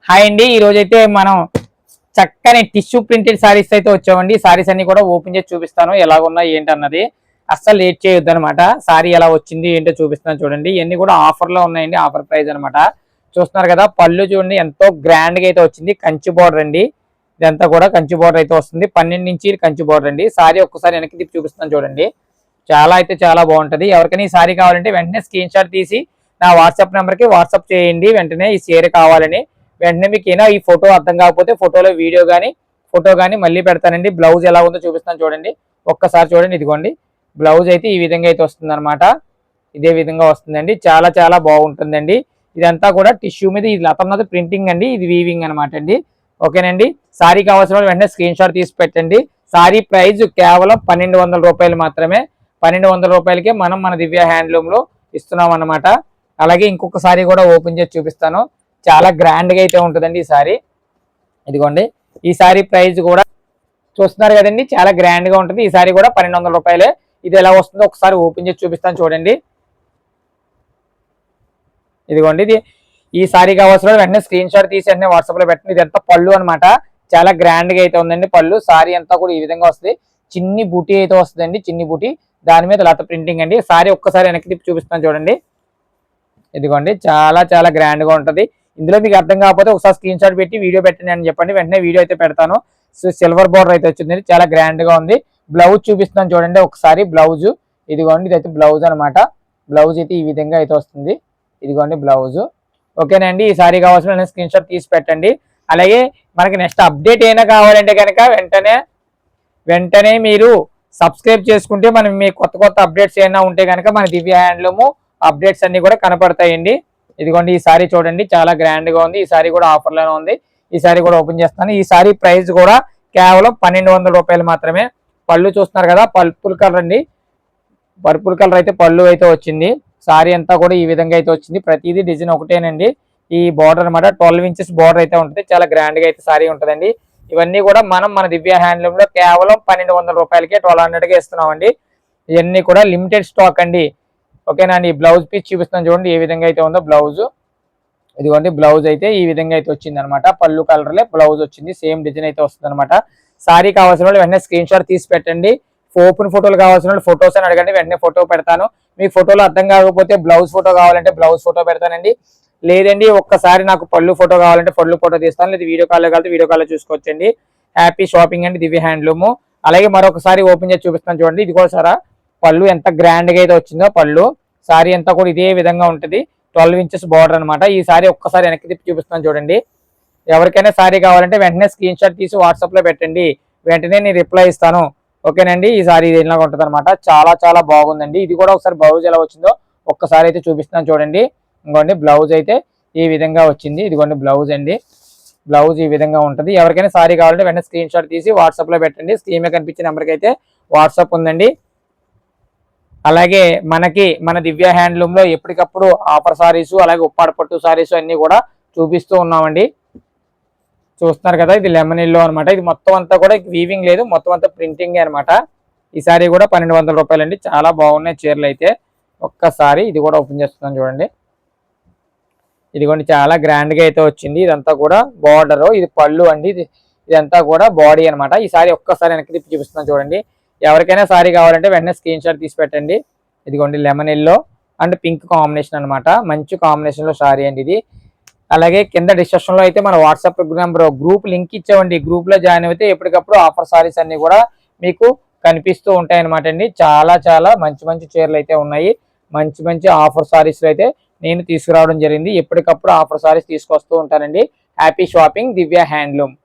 Hi అండి, ఈ రోజు అయితే మనం చక్కని టిష్యూ ప్రింటెడ్ సారీస్ అయితే వచ్చామండి. సారీస్ అన్ని కూడా ఓపెన్ చేసి చూపిస్తాను ఎలాగున్నాయి ఏంటి అన్నది. అస్సలు లేట్ చేయొద్దు అనమాట. సారీ ఎలా వచ్చింది ఏంటో చూపిస్తాను చూడండి. ఇవన్నీ కూడా ఆఫర్ లో ఉన్నాయండి, ఆఫర్ ప్రైస్ అనమాట. చూస్తున్నారు కదా, పళ్ళు చూడండి ఎంతో గ్రాండ్ గా అయితే వచ్చింది. కంచి బోర్డర్ అండి, ఇదంతా కూడా కంచి బోర్డర్ అయితే వస్తుంది. 12 ఇంచ్ కంచి బోర్డర్ అండి. సారీ ఒక్కసారి వెనక్కి తిప్పి చూపిస్తాను చూడండి. చాలా అయితే చాలా బాగుంటది. ఎవరికైనా ఈ సారీ కావాలంటే వెంటనే స్క్రీన్ షాట్ తీసి నా వాట్సాప్ నెంబర్ కి వాట్సాప్ చేయండి. వెంటనే ఈ చీర కావాలని వెంటనే మీకు ఏనా ఈ ఫోటో అర్థం కాకపోతే ఫోటోలో ఫోటో కానీ మళ్ళీ పెడతానండి. బ్లౌజ్ ఎలా ఉందో చూపిస్తాను చూడండి. ఒక్కసారి చూడండి, ఇదిగోండి బ్లౌజ్ అయితే ఈ విధంగా అయితే వస్తుంది అనమాట. ఇదే విధంగా వస్తుందండి. చాలా చాలా బాగుంటుందండి. ఇదంతా కూడా టిష్యూ మీద ఇది లతన్నది ప్రింటింగ్ అండి, ఇది వీవింగ్ అనమాట అండి. ఓకేనండి. సారీ కావాల్సిన వెంటనే స్క్రీన్ షాట్ తీసి పెట్టండి. సారీ ప్రైస్ కేవలం 1200 రూపాయలు మాత్రమే. 1200 రూపాయలకే మనం మన దివ్య హ్యాండ్లూమ్ లో ఇస్తున్నాం అనమాట. అలాగే ఇంకొక సారీ కూడా ఓపెన్ చేసి చూపిస్తాను. చాలా గ్రాండ్ గా అయితే ఉంటుందండి ఈ సారీ. ఇదిగోండి, ఈ సారీ ప్రైస్ కూడా చూస్తున్నారు కదండి, చాలా గ్రాండ్ గా ఉంటుంది. ఈ సారీ కూడా 1200 రూపాయలే. ఇది ఎలా వస్తుందో ఒకసారి ఓపెన్ చేసి చూపిస్తాను చూడండి. ఇదిగోండి, ఇది ఈ సారీ కావాల్సిన వెంటనే స్క్రీన్ షాట్ తీసి వెంటనే వాట్సాప్ లో పెట్టండి. ఇదంతా పళ్ళు అనమాట. చాలా గ్రాండ్ గా అయితే ఉందండి పళ్ళు. సారీ అంతా కూడా ఈ విధంగా వస్తుంది. చిన్ని బూటీ అయితే వస్తుందండి, చిన్ని బూటీ. దాని మీద లత ప్రింటింగ్ అండి. సారీ ఒక్కసారి వెనక్కి తిప్పి చూపిస్తాను చూడండి. ఇదిగోండి, చాలా చాలా గ్రాండ్ గా ఉంటది. ఇందులో మీకు అర్థం కాకపోతే ఒకసారి స్క్రీన్ షాట్ పెట్టి వీడియో పెట్టండి అని చెప్పండి, వెంటనే వీడియో అయితే పెడతాను. సో సిల్వర్ బోర్డర్ అయితే వచ్చింది, చాలా గ్రాండ్ గా ఉంది. బ్లౌజ్ చూపిస్తున్నాను చూడండి ఒకసారి. బ్లౌజ్ ఇదిగోండి, ఇదైతే బ్లౌజ్ అనమాట. బ్లౌజ్ అయితే ఈ విధంగా అయితే వస్తుంది. ఇదిగోండి బ్లౌజ్. ఓకేనండి, ఈ సారీ కావాల్సిన స్క్రీన్ షాట్ తీసి పెట్టండి. అలాగే మనకి నెక్స్ట్ అప్డేట్ అయినా కావాలంటే కనుక వెంటనే మీరు సబ్స్క్రైబ్ చేసుకుంటే మనం మీ కొత్త అప్డేట్స్ ఏమైనా ఉంటే కనుక మన దివ్య హ్యాండ్లూమ్ అప్డేట్స్ అన్ని కూడా కనపడతాయండి. ఇదిగోండి, ఈ సారీ చూడండి, చాలా గ్రాండ్ గా ఉంది. ఈ సారీ కూడా ఆఫర్ లోనే ఉంది. ఈ సారీ కూడా ఓపెన్ చేస్తాను. ఈ సారీ ప్రైస్ కూడా కేవలం 1200 రూపాయలు మాత్రమే. పళ్ళు చూస్తున్నారు కదా, పర్పుల్ కలర్ అండి. పర్పుల్ కలర్ అయితే పళ్ళు అయితే వచ్చింది. సారీ అంతా కూడా ఈ విధంగా అయితే వచ్చింది. ప్రతిదీ డిజైన్ ఒకటేనండి. ఈ బార్డర్ అనమాట 12 ఇంచెస్ బార్డర్ అయితే ఉంటుంది. చాలా గ్రాండ్ గా అయితే సారీ ఉంటుందండి. ఇవన్నీ కూడా మనం మన దివ్య హ్యాండ్లూమ్ లో కేవలం 1200 రూపాయలకి 1200 గా ఇస్తున్నామండి. ఇవన్నీ కూడా లిమిటెడ్ స్టాక్ అండి. ఓకేనా అండి. బ్లౌజ్ పీస్ చూపిస్తాను చూడండి ఏ విధంగా అయితే ఉందో బ్లౌజ్. ఇదిగోండి, బ్లౌజ్ అయితే ఈ విధంగా అయితే వచ్చింది అనమాట. పళ్ళు కలర్లే బ్లౌజ్ వచ్చింది. సేమ్ డిజైన్ అయితే వస్తుంది అనమాట. సారీ కావాల్సిన వాళ్ళు వెంటనే స్క్రీన్ షాట్ తీసి పెట్టండి. ఓపెన్ ఫోటోలు కావాల్సిన వాళ్ళు ఫొటోస్ అని అడగండి, వెంటనే ఫోటో పెడతాను. మీకు ఫోటోలు అర్థం కాకపోతే బ్లౌజ్ ఫోటో కావాలంటే బ్లౌజ్ ఫోటో పెడతానండి. లేదండి ఒక్కసారి నాకు పళ్ళు ఫోటో కావాలంటే పళ్ళు ఫోటో తీస్తాను. లేదా వీడియో కాల్లో కలిపి వీడియో కాల్లో చూసుకోవచ్చండి. హ్యాపీ షాపింగ్ అండి దివ్య హ్యాండ్లూమ్. అలాగే మరొకసారి ఓపెన్ చేసి చూపిస్తాను చూడండి. ఇది కూడా సారా పళ్ళు ఎంత గ్రాండ్ గా అయితే వచ్చిందో పళ్ళు. సారీ అంతా కూడా ఇదే విధంగా ఉంటుంది. 12 ఇంచెస్ బార్డర్ అనమాట. ఈ సారీ ఒక్కసారి వెనక్కి తిప్పి చూపిస్తాను చూడండి. ఎవరికైనా సారీ కావాలంటే వెంటనే స్క్రీన్ షాట్ తీసి వాట్సాప్ లో పెట్టండి, వెంటనే నేను రిప్లై ఇస్తాను. ఓకేనండి, ఈ సారీ ఇది ఇలాగ ఉంటుంది అనమాట. చాలా చాలా బాగుందండి. ఇది కూడా ఒకసారి బ్లౌజ్ ఎలా వచ్చిందో ఒక్కసారి అయితే చూపిస్తాను చూడండి. ఇంకోండి, బ్లౌజ్ అయితే ఈ విధంగా వచ్చింది. ఇదిగోండి బ్లౌజ్ అండి. బ్లౌజ్ ఈ విధంగా ఉంటుంది. ఎవరికైనా సారీ కావాలంటే వెంటనే స్క్రీన్ షాట్ తీసి వాట్సాప్ లో పెట్టండి. స్క్రీన్ మీద కనిపించే నెంబర్కి అయితే వాట్సాప్ ఉందండి. అలాగే మన దివ్య హ్యాండ్లూమ్ లో ఎప్పటికప్పుడు ఆఫర్ సారీస్, అలాగే ఉప్పాడ పట్టు సారీస్ అన్ని కూడా చూపిస్తూ ఉన్నామండి. చూస్తున్నారు కదా, ఇది లెమన్ ఎల్లో అనమాట. ఇది మొత్తం అంతా కూడా వీవింగ్ లేదు, మొత్తం అంతా ప్రింటింగ్ అనమాట. ఈ సారీ కూడా 1200 రూపాయలు అండి. చాలా బాగున్నాయి చీరలు అయితే. ఒక్కసారి ఇది కూడా ఓపెన్ చేస్తున్నాను చూడండి. ఇదిగోండి, చాలా గ్రాండ్ గా అయితే వచ్చింది. ఇదంతా కూడా బార్డర్, ఇది పళ్ళు అండి. ఇదంతా కూడా బాడీ అనమాట. ఈ సారీ ఒక్కసారి వెనక్కి తిప్పి చూపిస్తున్నాను చూడండి. ఎవరికైనా సారీ కావాలంటే వెంటనే స్క్రీన్ షాట్ తీసి పెట్టండి. ఇదిగోండి, lemon yellow and pink combination అనమాట. మంచి కాంబినేషన్ లో సారీ అండి ఇది. అలాగే కింద డిస్క్రిప్షన్ లో అయితే మన వాట్సాప్ నెంబర్ గ్రూప్ లింక్ ఇచ్చామండి. గ్రూప్ లో జాయిన్ అయితే ఎప్పటికప్పుడు ఆఫర్ సారీస్ అన్ని కూడా మీకు కనిపిస్తూ ఉంటాయి అనమాట అండి. చాలా చాలా మంచి మంచి చీరలు అయితే ఉన్నాయి. మంచి మంచి ఆఫర్ సారీస్ అయితే నేను తీసుకురావడం జరిగింది. ఎప్పటికప్పుడు ఆఫర్ సారీస్ తీసుకొస్తూ ఉంటానండి. హ్యాపీ షాపింగ్ దివ్య హ్యాండ్లూమ్.